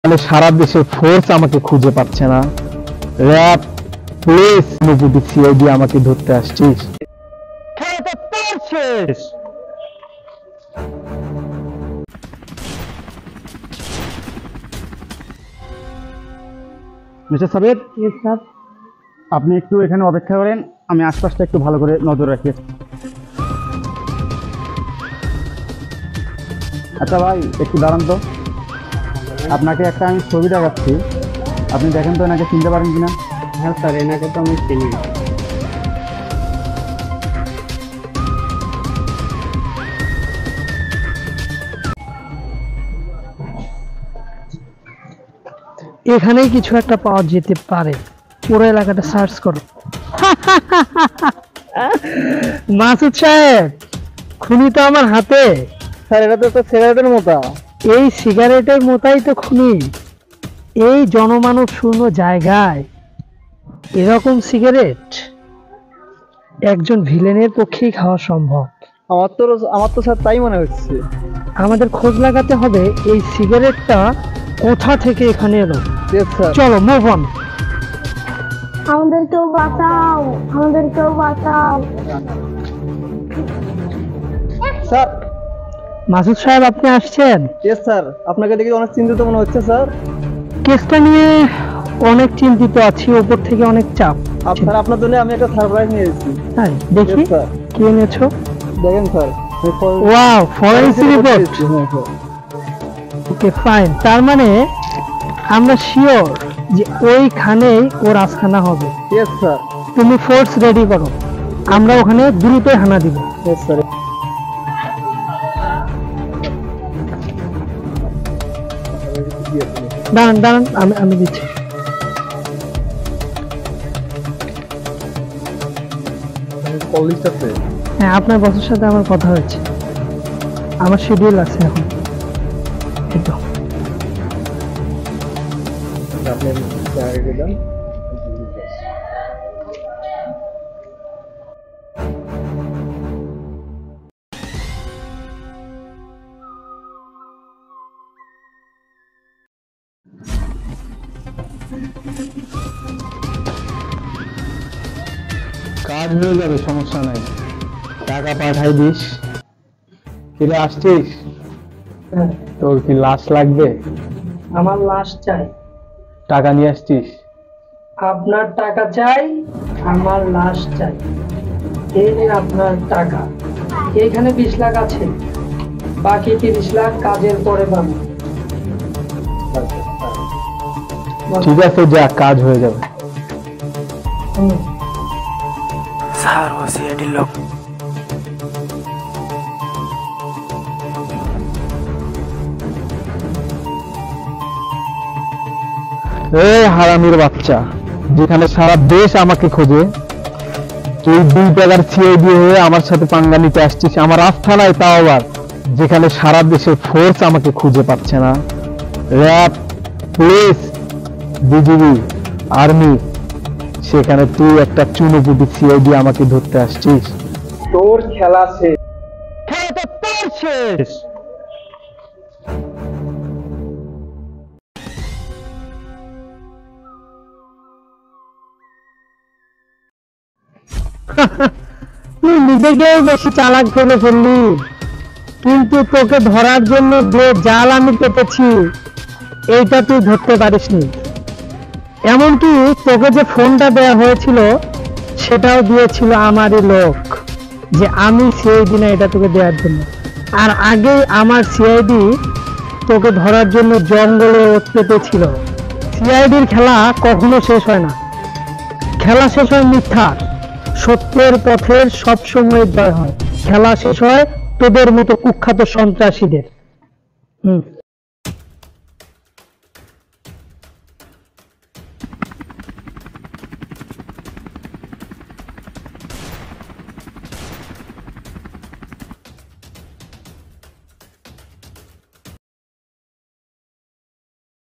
তাহলে সারা দেশের ফোর্স আমাকে খুঁজে পাচ্ছে না। র্যাব, পুলিশ, অনুভূতি, সিআইডি আমাকে ধরতে আসছিস? খেলা তো তোর শেষ। মিস্টার সাবের, আপনি একটু এখানে অপেক্ষা করেন, আমি আশপাশটা একটু ভালো করে নজর রাখি। আচ্ছা ভাই, একটু দাঁড়ান তো, আপনাকে একটা আমি ছবি দেখাচ্ছি, আপনি দেখেন তো এনাকে চিনতে পারেন কিনা। হ্যাঁ স্যার, এনাকে তো আমি চিনি। এখানেই কিছু একটা পাওয়া যেতে পারে, পুরো এলাকাটা সার্চ করো। মাসুদ সাহেব, খুনি তো আমার হাতে। স্যার, এটা তো একটা সিগারেটের মতো। এই সিগারেটের মতাই তো খুনি। এই জনমানব শূন্য জায়গায় এরকম সিগারেট একজন ভিলেনের পক্ষেই খাওয়া সম্ভব। আমার তো স্যার তাই মনে হচ্ছে। আমাদের খোঁজ লাগাতে হবে এই সিগারেটটা কোথা থেকে এখানে এলো। চলো, মুভ অন। আমাদেরকেও বাঁচাও, আমাদেরকেও বাঁচাও। স্যার, মাসুদ সাহেব, আপনি আসছেন? ইয়েস স্যার, আপনাকে দেখে অনেক চিন্তিত মনে হচ্ছে স্যার। কেসটা নিয়ে অনেক চিন্তিত আছি, উপর থেকে অনেক চাপ। স্যার, আপনার জন্য আমি একটা সারপ্রাইজ নিয়ে এসেছি। তাই দেখি Yes, sir. কি এনেছো। দেখেন স্যার। Wow, forensic report. ওকে, ফাইন। তার মানে আমরা শিওর যে ওইখানেই ওর আস্তানা হবে। Yes sir. তুমি ফোর্স রেডি করো, আমরা ওখানে দ্রুতই হানা দিব। Yes sir. দাঁড়ান দাঁড়ান, আমি দিচ্ছি। হ্যাঁ, আপনার বসের সাথে আমার কথা হয়েছে, আমার শিডিউল আছে এখন। এই তো। কাজ হয়ে যাবে, সমস্যা নাই। টাকা পাঠাই দিস। ফিরে আসছিস? তোর কি লাশ লাগবে? আমার লাশ চাই। টাকা নিয়ে আসছিস? আপনার টাকা চাই, আমার লাশ চাই। এই নিন আপনার টাকা। এইখানে 20 লাখ আছে, বাকি 30 লাখ কাজের পরে পাবো। ঠিক আছে, যা, কাজ হয়ে যাবে। স্যার, ও সিআইডির লোক। এই হারামির বাচ্চা, যেখানে সারা দেশ আমাকে খোঁজে, তুই 2 টাকার সিআইডি হয়ে আমার সাথে পাঙ্গা নিতে আসছিস আমার আস্থানায়, তাও আবার যেখানে সারা দেশের ফোর্স আমাকে খুঁজে পাচ্ছে না। র্যাব, পুলিশ, বিজিবি, আর্মি, সেখানে তুই একটা চুনোপুটি সিআইডি আমাকে ধরতে আসছিস? তোর খেলা শেষ। খেলা তো তোর শেষ। তুই নিজেকে বেশি চালাক করে ফেললি, কিন্তু তোকে ধরার জন্য যে জাল আমি পেতেছি এইটা তুই ধরতে পারিসনি। এমনকি তোকে যে ফোনটা দেওয়া হয়েছিল সেটাও দিয়েছিল আমারই লোক, যে আমি সিআইডি না এটা তোকে দেওয়ার জন্য। আর আগে আমার সিআইডি তোকে ধরার জন্য জঙ্গলে পেতেছিল। সিআইডির খেলা কখনো শেষ হয় না, খেলা শেষ হয় মিথ্যার। সত্যের পথের সবসময় জয় হয়, খেলা শেষ হয় তোদের মতো কুখ্যাত সন্ত্রাসীদের।